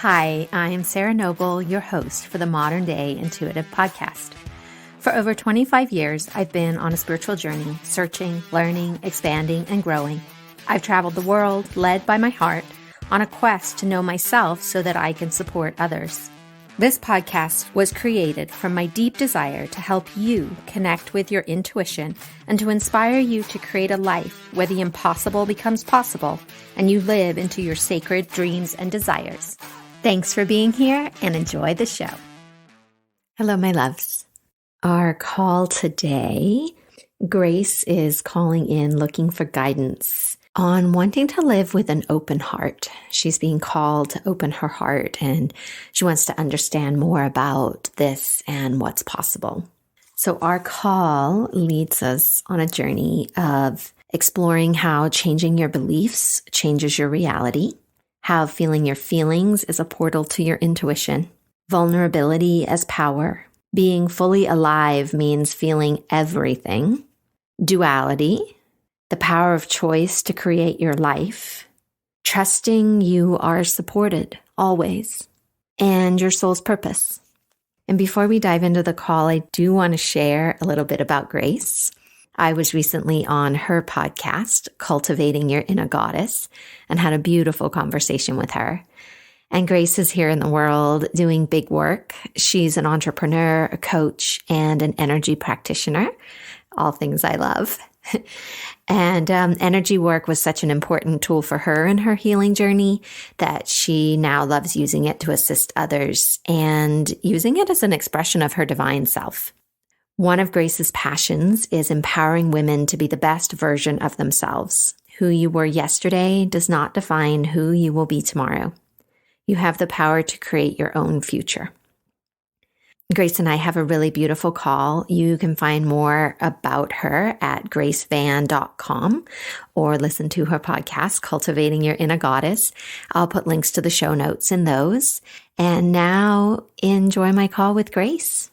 Hi, I'm Sarah Noble, your host for the Modern Day Intuitive Podcast. For over 25 years, I've been on a spiritual journey, searching, learning, expanding, and growing. I've traveled the world, led by my heart, on a quest to know myself so that I can support others. This podcast was created from my deep desire to help you connect with your intuition and to inspire you to create a life where the impossible becomes possible and you live into your sacred dreams and desires. Thanks for being here and enjoy the show. Hello, my loves. Our call today, Grace is calling in looking for guidance on wanting to live with an open heart. She's being called to open her heart and she wants to understand more about this and what's possible. So our call leads us on a journey of exploring how changing your beliefs changes your reality, how feeling your feelings is a portal to your intuition, vulnerability as power, being fully alive means feeling everything, duality, the power of choice to create your life, trusting you are supported always, and your soul's purpose. And before we dive into the call, I do want to share a little bit about Grace. I was recently on her podcast, Cultivating Your Inner Goddess, and had a beautiful conversation with her. And Grace is here in the world doing big work. She's an entrepreneur, a coach, and an energy practitioner, all things I love. And energy work was such an important tool for her in her healing journey that she now loves using it to assist others and using it as an expression of her divine self. One of Grace's passions is empowering women to be the best version of themselves. Who you were yesterday does not define who you will be tomorrow. You have the power to create your own future. Grace and I have a really beautiful call. You can find more about her at gracevan.com or listen to her podcast, Cultivating Your Inner Goddess. I'll put links to the show notes in those. And now enjoy my call with Grace.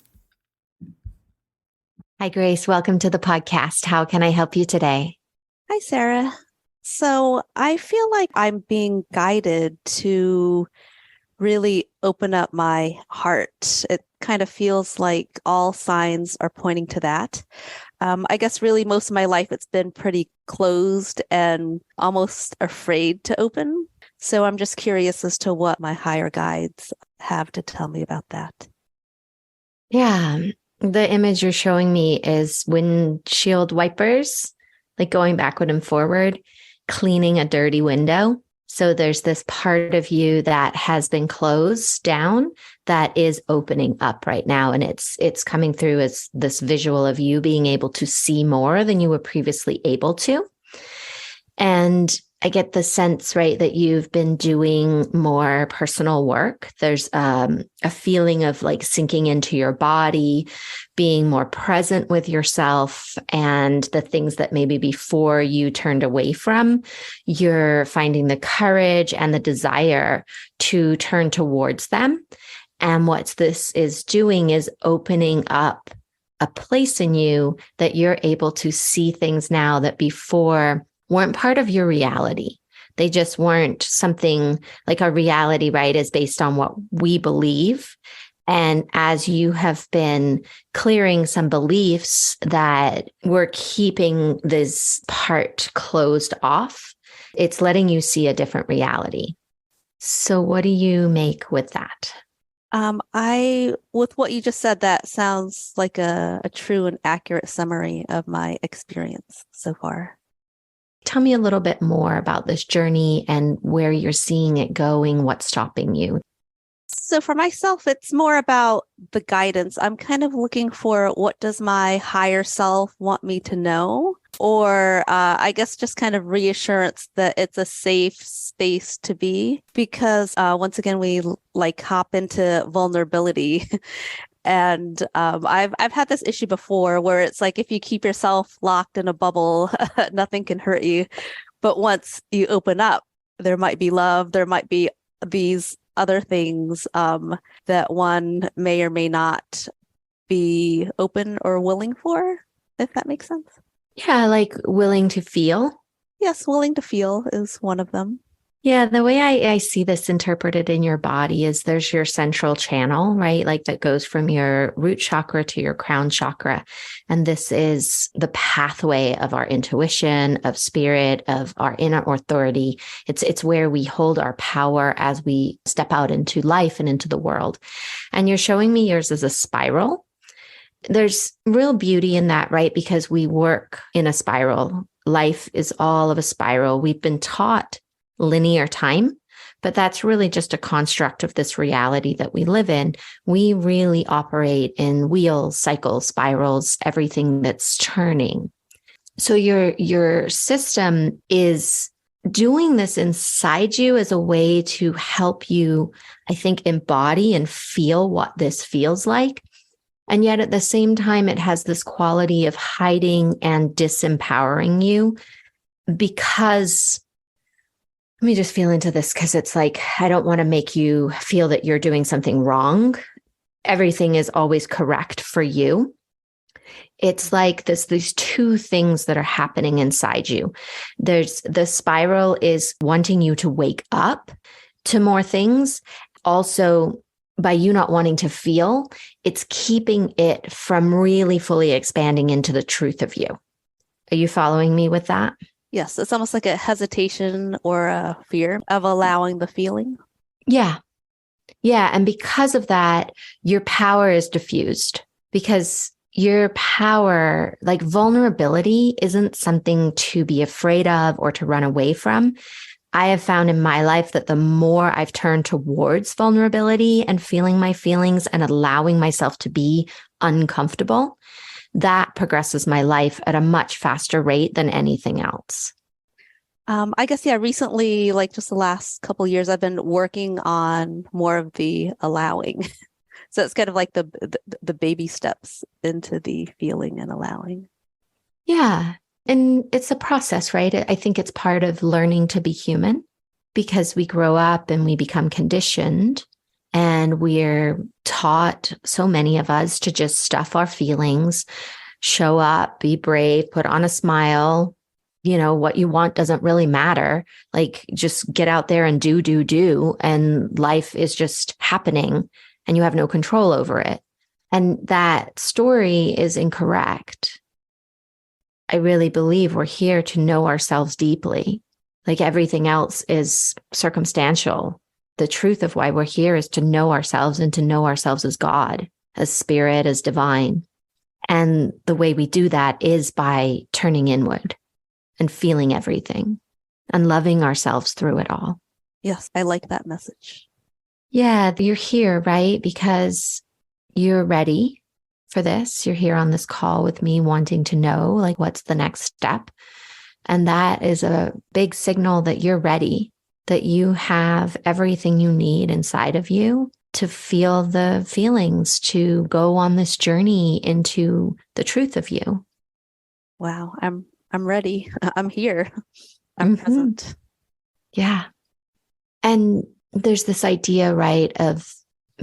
Hi, Grace. Welcome to the podcast. How can I help you today? Hi, Sarah. So I feel like I'm being guided to really open up my heart. It kind of feels like all signs are pointing to that. I guess really most of my life it's been pretty closed and almost afraid to open. So I'm just curious as to what my higher guides have to tell me about that. Yeah, the image you're showing me is windshield wipers, like going backward and forward, cleaning a dirty window. So there's this part of you that has been closed down that is opening up right now. And it's coming through as this visual of you being able to see more than you were previously able to. And I get the sense, right, that you've been doing more personal work. There's a feeling of like sinking into your body, being more present with yourself and the things that maybe before you turned away from, you're finding the courage and the desire to turn towards them. And what this is doing is opening up a place in you that you're able to see things now that before weren't part of your reality. They just weren't something like a reality, right, is based on what we believe. And as you have been clearing some beliefs that were keeping this part closed off, it's letting you see a different reality. So what do you make with that? With what you just said, that sounds like a true and accurate summary of my experience so far. Tell me a little bit more about this journey and where you're seeing it going, what's stopping you. So for myself, it's more about the guidance. I'm kind of looking for what does my higher self want me to know? Or I guess just kind of reassurance that it's a safe space to be. Because once again, we like hop into vulnerability. And I've had this issue before where it's like if you keep yourself locked in a bubble, nothing can hurt you. But once you open up, there might be love, there might be these other things that one may or may not be open or willing for, if that makes sense. Yeah, like willing to feel. Yes, willing to feel is one of them. Yeah, the way I see this interpreted in your body is there's your central channel, right? Like that goes from your root chakra to your crown chakra. And this is the pathway of our intuition, of spirit, of our inner authority. It's where we hold our power as we step out into life and into the world. And you're showing me yours as a spiral. There's real beauty in that, right? Because we work in a spiral. Life is all of a spiral. We've been taught linear time, but that's really just a construct of this reality that we live in. We really operate in wheels, cycles, spirals, everything that's turning. So your system is doing this inside you as a way to help you, I think, embody and feel what this feels like. And yet at the same time, it has this quality of hiding and disempowering you because let me just feel into this because it's like, I don't want to make you feel that you're doing something wrong. Everything is always correct for you. It's like these two things that are happening inside you. There's the spiral is wanting you to wake up to more things. Also, by you not wanting to feel, it's keeping it from really fully expanding into the truth of you. Are you following me with that? Yes, it's almost like a hesitation or a fear of allowing the feeling. Yeah. Yeah. And because of that, your power is diffused because your power, like vulnerability, isn't something to be afraid of or to run away from. I have found in my life that the more I've turned towards vulnerability and feeling my feelings and allowing myself to be uncomfortable, that progresses my life at a much faster rate than anything else. I guess, yeah, recently, like just the last couple of years, I've been working on more of the allowing. So it's kind of like the baby steps into the feeling and allowing. Yeah. And it's a process, right? I think it's part of learning to be human because we grow up and we become conditioned and we're taught, so many of us, to just stuff our feelings, show up, be brave, put on a smile. You know, what you want doesn't really matter. Like just get out there and do. And life is just happening and you have no control over it. And that story is incorrect. I really believe we're here to know ourselves deeply. Like everything else is circumstantial. The truth of why we're here is to know ourselves and to know ourselves as God, as spirit, as divine. And the way we do that is by turning inward and feeling everything and loving ourselves through it all. Yes, I like that message. Yeah, you're here, right? Because you're ready for this. You're here on this call with me wanting to know, like, what's the next step? And that is a big signal that you're ready, that you have everything you need inside of you to feel the feelings, to go on this journey into the truth of you. Wow, I'm ready. I'm here. I'm present. Yeah. And there's this idea, right, of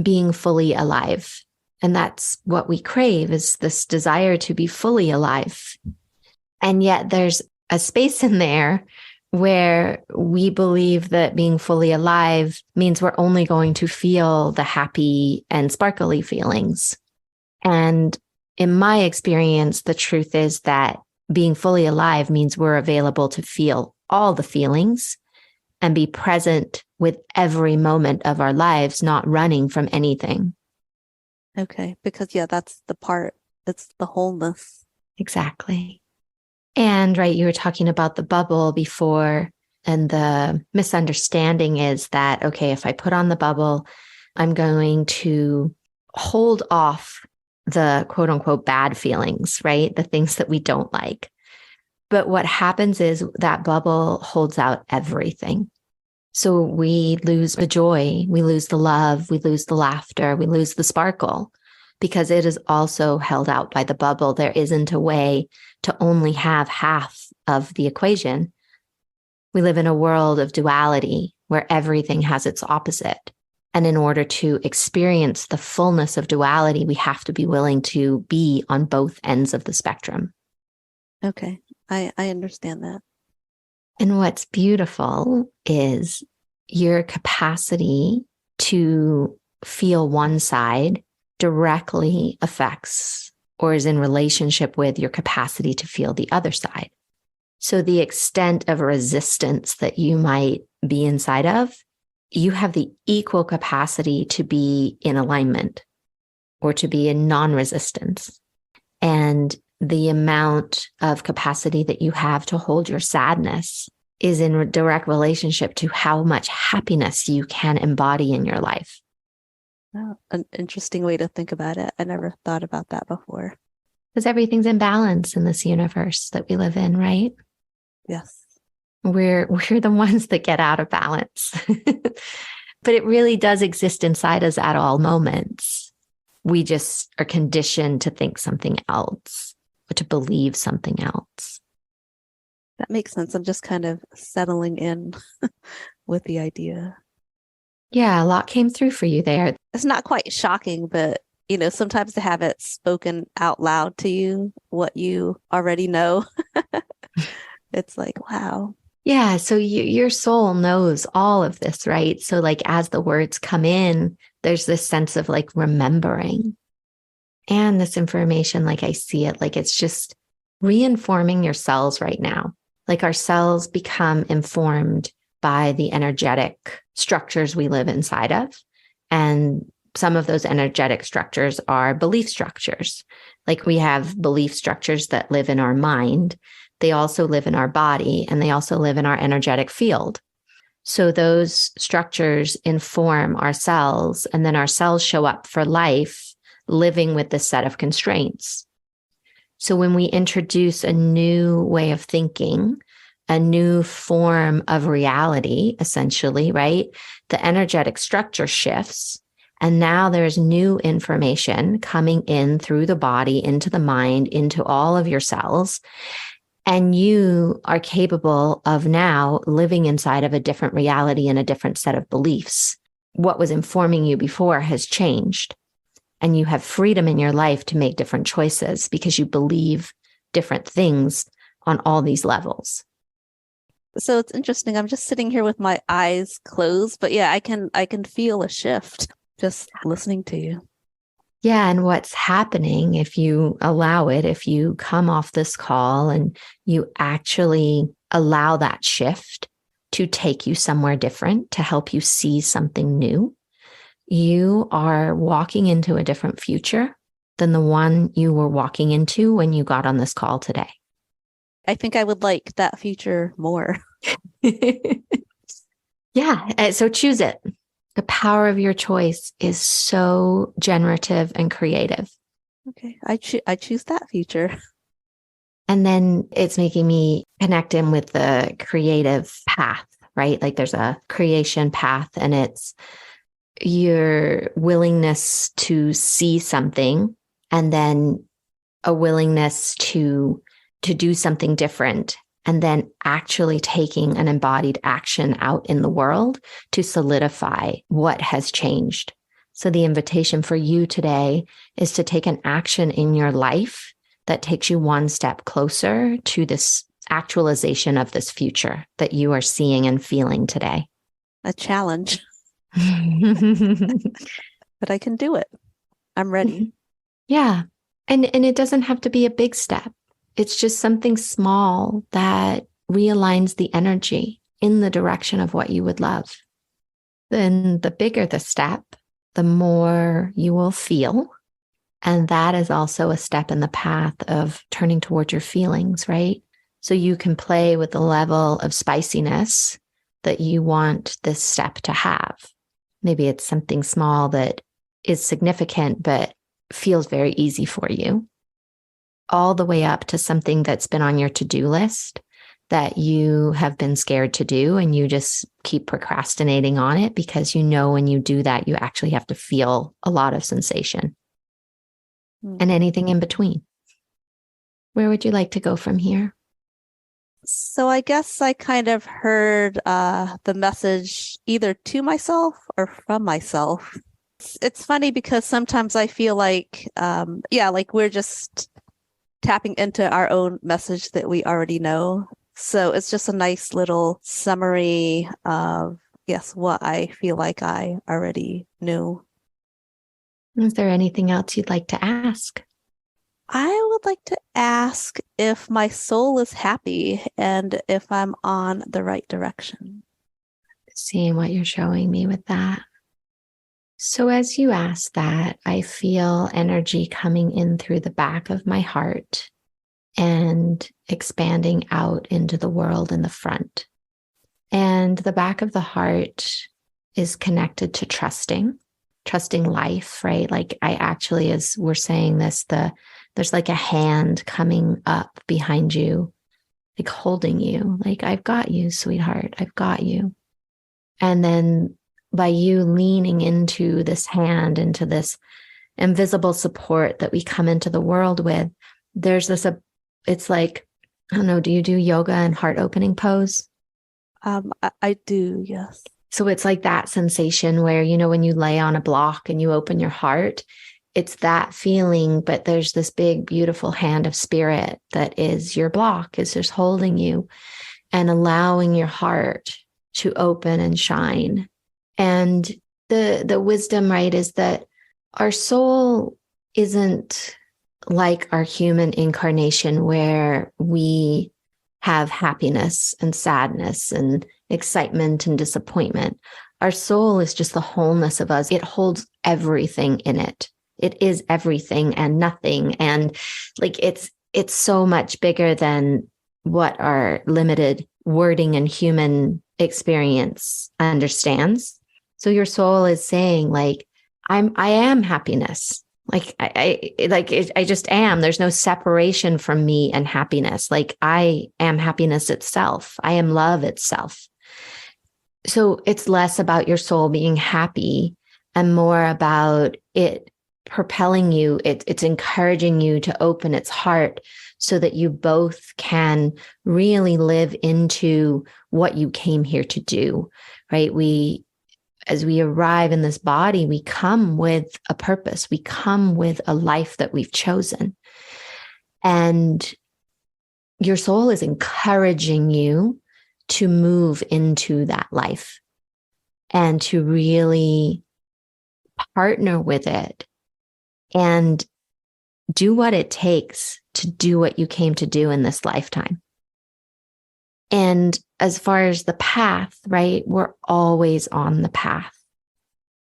being fully alive. And that's what we crave, is this desire to be fully alive. And yet there's a space in there where we believe that being fully alive means we're only going to feel the happy and sparkly feelings. And in my experience, the truth is that being fully alive means we're available to feel all the feelings and be present with every moment of our lives, not running from anything. Okay, because yeah, that's the part, it's the wholeness. Exactly. And right, you were talking about the bubble before, and the misunderstanding is that, okay, if I put on the bubble, I'm going to hold off the quote unquote bad feelings, right? The things that we don't like. But what happens is that bubble holds out everything. So we lose the joy, we lose the love, we lose the laughter, we lose the sparkle, because it is also held out by the bubble. There isn't a way to only have half of the equation. We live in a world of duality where everything has its opposite. And in order to experience the fullness of duality, we have to be willing to be on both ends of the spectrum. Okay, I understand that. And what's beautiful is your capacity to feel one side directly affects or is in relationship with your capacity to feel the other side. So the extent of resistance that you might be inside of, you have the equal capacity to be in alignment or to be in non-resistance. And the amount of capacity that you have to hold your sadness is in direct relationship to how much happiness you can embody in your life. Oh, an interesting way to think about it. I never thought about that before. Because everything's in balance in this universe that we live in, right? Yes. We're the ones that get out of balance. But it really does exist inside us at all moments. We just are conditioned to think something else or to believe something else. That makes sense. I'm just kind of settling in with the idea. Yeah, a lot came through for you there. It's not quite shocking, but sometimes to have it spoken out loud to you, what you already know, it's like, wow. Yeah, so your soul knows all of this, right? So like as the words come in, there's this sense of like remembering. And this information, like I see it, like it's just reinforming your cells right now. Like our cells become informed by the energetic structures we live inside of. And some of those energetic structures are belief structures. Like we have belief structures that live in our mind. They also live in our body, and they also live in our energetic field. So those structures inform our cells, and then our cells show up for life living with this set of constraints. So when we introduce a new way of thinking, a new form of reality, essentially, right? The energetic structure shifts. And now there's new information coming in through the body, into the mind, into all of your cells. And you are capable of now living inside of a different reality and a different set of beliefs. What was informing you before has changed. And you have freedom in your life to make different choices because you believe different things on all these levels. So it's interesting. I'm just sitting here with my eyes closed, but yeah, I can feel a shift just listening to you. Yeah. And what's happening, if you allow it, if you come off this call and you actually allow that shift to take you somewhere different, to help you see something new, you are walking into a different future than the one you were walking into when you got on this call today. I think I would like that future more. Yeah. So choose it. The power of your choice is so generative and creative. Okay. I choose that future. And then it's making me connect in with the creative path, right? Like there's a creation path, and it's your willingness to see something and then a willingness to do something different, and then actually taking an embodied action out in the world to solidify what has changed. So the invitation for you today is to take an action in your life that takes you one step closer to this actualization of this future that you are seeing and feeling today. A challenge. But I can do it. I'm ready. Yeah. And it doesn't have to be a big step. It's just something small that realigns the energy in the direction of what you would love. Then the bigger the step, the more you will feel. And that is also a step in the path of turning towards your feelings, right? So you can play with the level of spiciness that you want this step to have. Maybe it's something small that is significant, but feels very easy for you, all the way up to something that's been on your to-do list that you have been scared to do, and you just keep procrastinating on it because you know when you do that, you actually have to feel a lot of sensation. And anything in between. Where would you like to go from here? So I guess I kind of heard the message either to myself or from myself. It's funny because sometimes I feel like, like we're just tapping into our own message that we already know. So it's just a nice little summary of yes, what I feel like I already knew. Is there anything else you'd like to ask? I would like to ask if my soul is happy and if I'm on the right direction. Seeing what you're showing me with that. So as you ask that, I feel energy coming in through the back of my heart and expanding out into the world in the front. And the back of the heart is connected to trusting life, right? Like I actually, as we're saying this, there's like a hand coming up behind you, like holding you, like, I've got you, sweetheart, I've got you. And then by you leaning into this hand, into this invisible support that we come into the world with, there's this, it's like, I don't know, do you do yoga and heart opening pose? I do, yes. So it's like that sensation where, you know, when you lay on a block and you open your heart, it's that feeling, but there's this big, beautiful hand of spirit that is your block, is just holding you and allowing your heart to open and shine. And the wisdom, right, is that our soul isn't like our human incarnation where we have happiness and sadness and excitement and disappointment. Our soul is just the wholeness of us. It holds everything in it. It is everything and nothing. And like it's so much bigger than what our limited wording and human experience understands. So your soul is saying, like, I am happiness. Like I just am. There's no separation from me and happiness. Like I am happiness itself. I am love itself. So it's less about your soul being happy and more about it propelling you. It's encouraging you to open its heart so that you both can really live into what you came here to do, right? As we arrive in this body, we come with a purpose. We come with a life that we've chosen. And your soul is encouraging you to move into that life and to really partner with it and do what it takes to do what you came to do in this lifetime. And as far as the path, right, we're always on the path.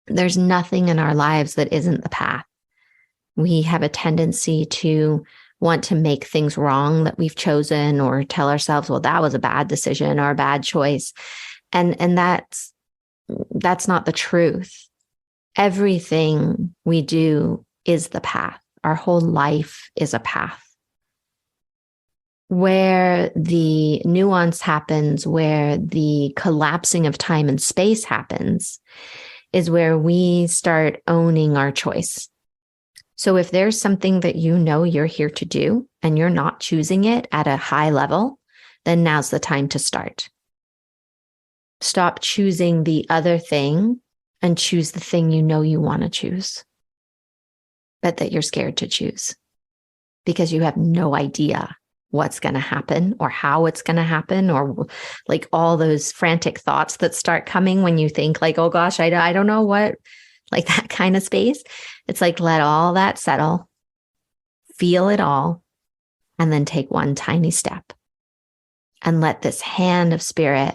There's nothing in our lives that isn't the path. We have a tendency to want to make things wrong that we've chosen or tell ourselves, well, that was a bad decision or a bad choice. And that's not the truth. Everything we do is the path. Our whole life is a path. Where the nuance happens, where the collapsing of time and space happens, is where we start owning our choice. So if there's something that you know you're here to do and you're not choosing it at a high level, then now's the time to start. Stop choosing the other thing and choose the thing you know you want to choose, but that you're scared to choose because you have no idea what's going to happen or how it's going to happen, or like all those frantic thoughts that start coming when you think like, oh gosh, I don't know what, like that kind of space. It's like, let all that settle, feel it all, and then take one tiny step and let this hand of spirit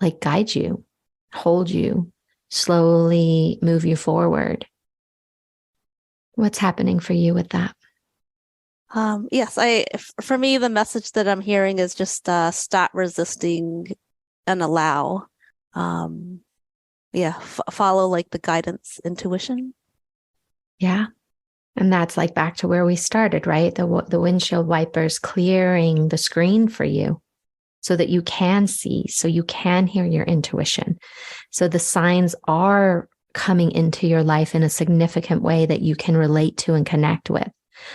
like guide you, hold you, slowly move you forward. What's happening for you with that? Yes, for me, the message that I'm hearing is just stop resisting and allow. Follow like the guidance, intuition. Yeah. And that's like back to where we started, right? The windshield wipers clearing the screen for you so that you can see, so you can hear your intuition. So the signs are coming into your life in a significant way that you can relate to and connect with.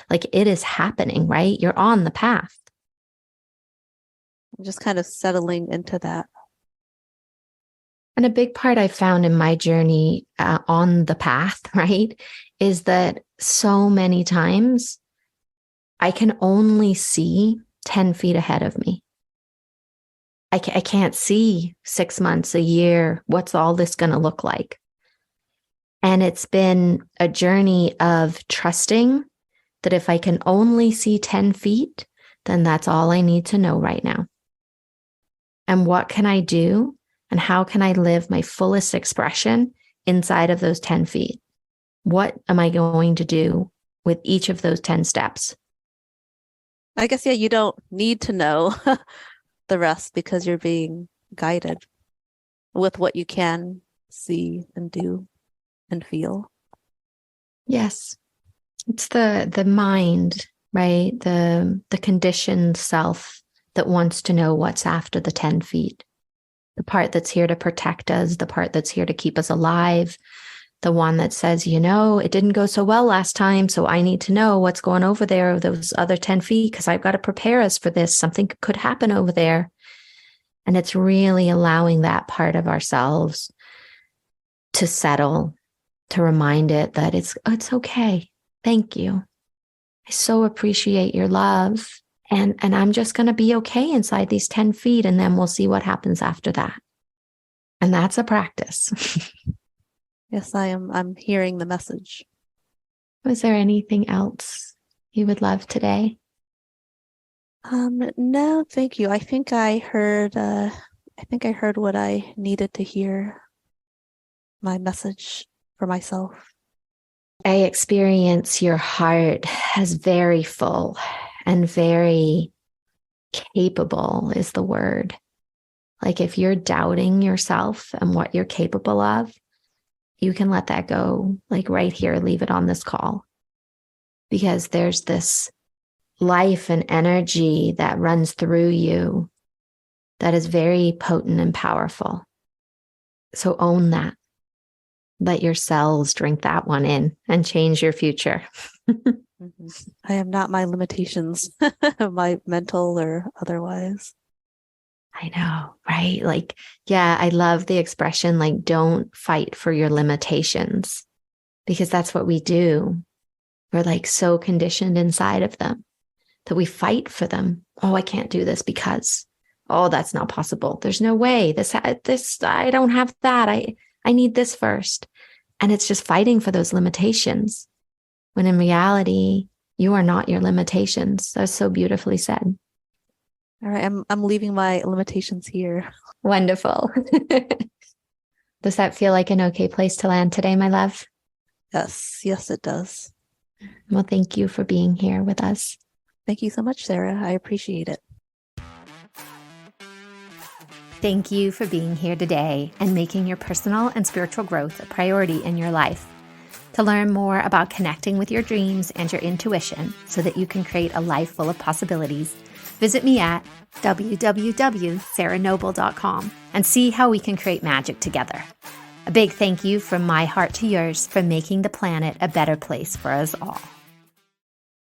Like it is happening, right? You're on the path. I'm just kind of settling into that. And a big part I found in my journey on the path, right, is that so many times I can only see 10 feet ahead of me. I can't see 6 months, a year. What's all this going to look like? And it's been a journey of trusting that if I can only see 10 feet, then that's all I need to know right now. And what can I do? And how can I live my fullest expression inside of those 10 feet? What am I going to do with each of those 10 steps? I guess, yeah, you don't need to know the rest because you're being guided with what you can see and do and feel. Yes. It's the mind, right? The conditioned self that wants to know what's after the 10 feet. The part that's here to protect us, the part that's here to keep us alive, the one that says, it didn't go so well last time, so I need to know what's going over there, those other 10 feet, because I've got to prepare us for this. Something could happen over there. And it's really allowing that part of ourselves to settle, to remind it that it's okay. Thank you. I so appreciate your love. And I'm just going to be okay inside these 10 feet, and then we'll see what happens after that. And that's a practice. Yes, I'm hearing the message. Was there anything else you would love today? No, thank you. I think I heard what I needed to hear. My message for myself. I experience your heart as very full and very capable is the word. Like if you're doubting yourself and what you're capable of, you can let that go, like right here, leave it on this call. Because there's this life and energy that runs through you that is very potent and powerful. So own that. Let your cells drink that one in and change your future. Mm-hmm. I am not my limitations, my mental or otherwise. I know, right? Like, yeah, I love the expression, like, don't fight for your limitations, because that's what we do. We're like so conditioned inside of them that we fight for them. Oh, I can't do this because, oh, that's not possible. There's no way this, I don't have that. I need this first. And it's just fighting for those limitations. When in reality, you are not your limitations. That's so beautifully said. All right, I'm leaving my limitations here. Wonderful. Does that feel like an okay place to land today, my love? Yes, it does. Well, thank you for being here with us. Thank you so much, Sarah. I appreciate it. Thank you for being here today and making your personal and spiritual growth a priority in your life. To learn more about connecting with your dreams and your intuition so that you can create a life full of possibilities, visit me at www.sarahnoble.com and see how we can create magic together. A big thank you from my heart to yours for making the planet a better place for us all.